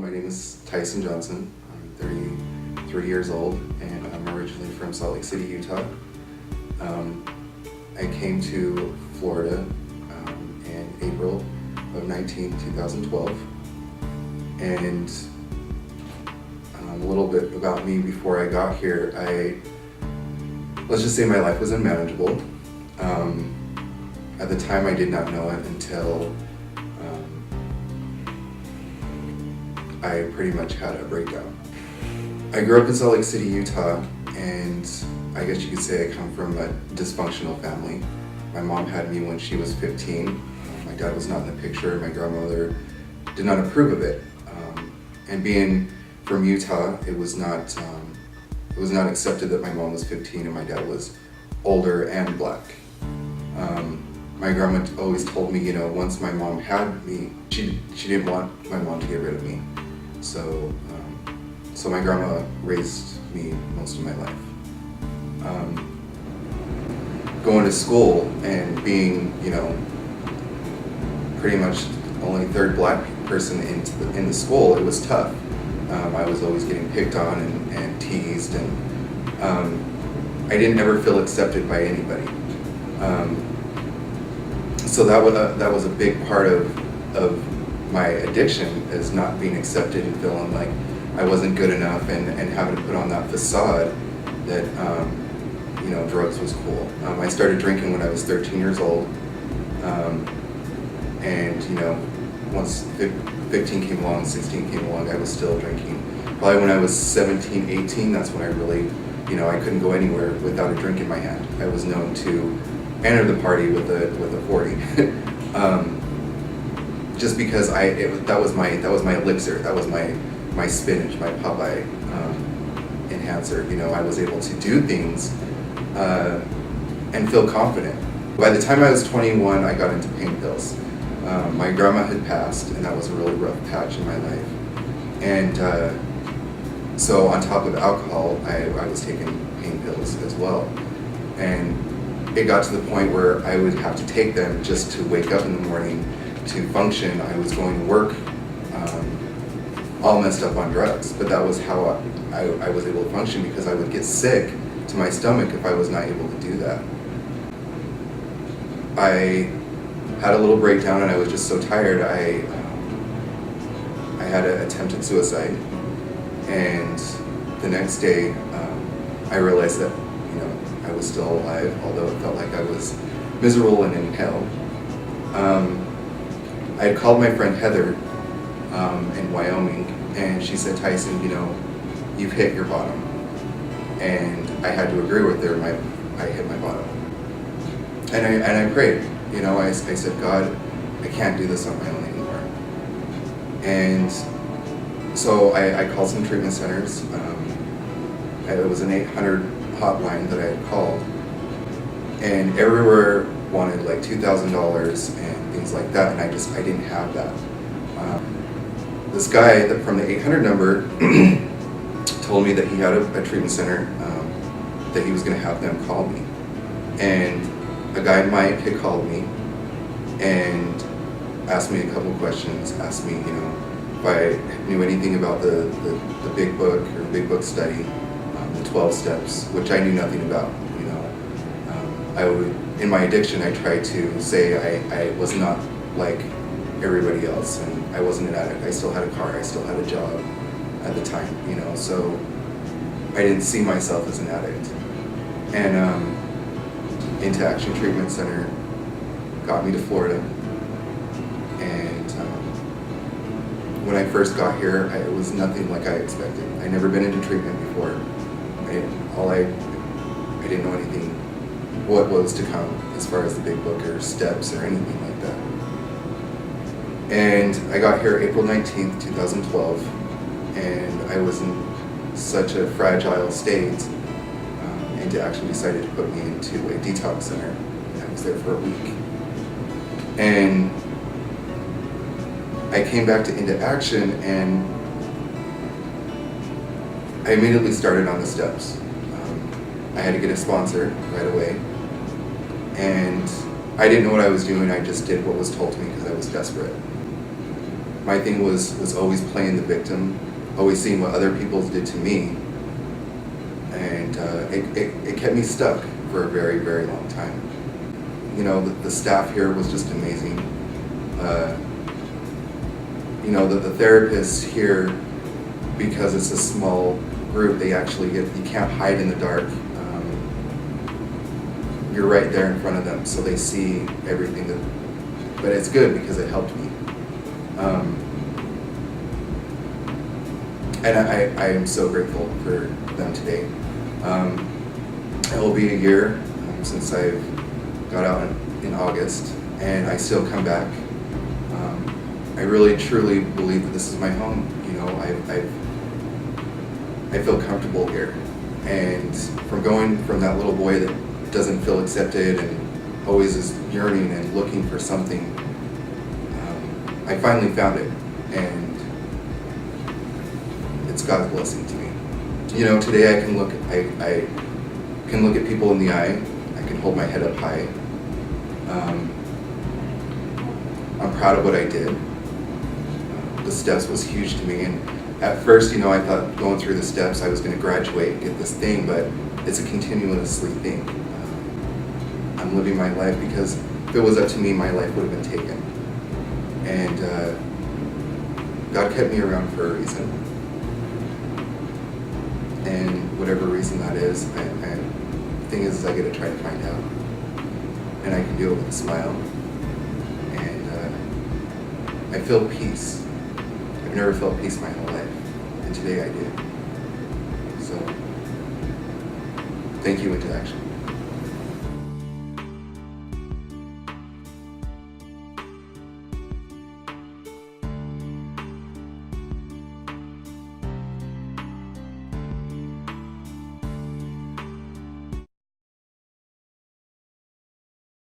my name is Tyson Johnson. I'm 33 years old and I'm originally from Salt Lake City, Utah. I came to Florida in April of 2012. And a little bit about me before I got here. Let's just say my life was unmanageable. At the time I did not know it until I pretty much had a breakdown. I grew up in Salt Lake City, Utah, and I guess you could say I come from a dysfunctional family. My mom had me when she was 15. My dad was not in the picture. My grandmother did not approve of it. And being from Utah, it was not accepted that my mom was 15 and my dad was older and black. My grandma always told me, once my mom had me, she didn't want my mom to get rid of me. So my grandma raised me most of my life. Going to school and being, pretty much only third black person in the school, it was tough. I was always getting picked on and teased, and I didn't ever feel accepted by anybody. So that was a big part of my addiction, is not being accepted and feeling like I wasn't good enough, and having to put on that facade that drugs was cool. I started drinking when I was 13 years old, and once 15 came along, 16 came along, I was still drinking. Probably when I was 17, 18, that's when I really, I couldn't go anywhere without a drink in my hand. I was known to enter the party with a 40. Just because that was my elixir, that was my spinach, my Popeye enhancer. I was able to do things and feel confident. By the time I was 21, I got into pain pills. My grandma had passed, and that was a really rough patch in my life. And so on top of alcohol, I was taking pain pills as well. And it got to the point where I would have to take them just to wake up in the morning to function. I was going to work all messed up on drugs, but that was how I was able to function, because I would get sick to my stomach if I was not able to do that. I had a little breakdown and I was just so tired. I had an attempted suicide, and the next day I realized that I was still alive, although it felt like I was miserable and in hell. I had called my friend Heather in Wyoming, and she said, "Tyson, you've hit your bottom." And I had to agree with her. I hit my bottom, and I prayed. I said, "God, I can't do this on my own anymore." And so I called some treatment centers. It was an 800 hotline that I had called, and everywhere wanted like $2,000 and things like that, and I didn't have that. This guy from the 800 number told me that he had a treatment center, that he was going to have them call me. And a guy, Mike, had called me and asked me a couple questions, asked me, if I knew anything about the big book or the big book study, the 12 steps, which I knew nothing about. In my addiction, I tried to say I was not like everybody else, and I wasn't an addict. I still had a car, I still had a job at the time, so I didn't see myself as an addict. And IntoAction Treatment Center got me to Florida, and when I first got here, it was nothing like I expected. I'd never been into treatment before. I didn't know anything what was to come as far as the big book or steps or anything like that. And I got here April 19th, 2012, and I was in such a fragile state. IntoAction decided to put me into a detox center, and I was there for a week. And I came back to IntoAction, and I immediately started on the steps. I had to get a sponsor right away, and I didn't know what I was doing. I just did what was told to me because I was desperate. my thing was always playing the victim, always seeing what other people did to me, and it kept me stuck for a very, very long time. You know, the staff here was just amazing. You know, the therapists here, because it's a small group, they actually you can't hide in the dark. You're right there in front of them, so they see everything but it's good because it helped me. And I am so grateful for them today. It will be a year since I got out in August, and I still come back. I really truly believe that this is my home. You know, I feel comfortable here, and from going from that little boy that doesn't feel accepted and always is yearning and looking for something, I finally found it, and it's God's blessing to me. You know, today I can look at people in the eye. I can hold my head up high. I'm proud of what I did. The steps was huge to me, and at first, you know, I thought going through the steps I was going to graduate and get this thing, but it's a continuously thing. I'm living my life because if it was up to me, my life would have been taken. And God kept me around for a reason. And whatever reason that is, the thing is I get to try to find out. And I can do it with a smile. And I feel peace. I've never felt peace my whole life. And today I did. So, thank you, IntoAction.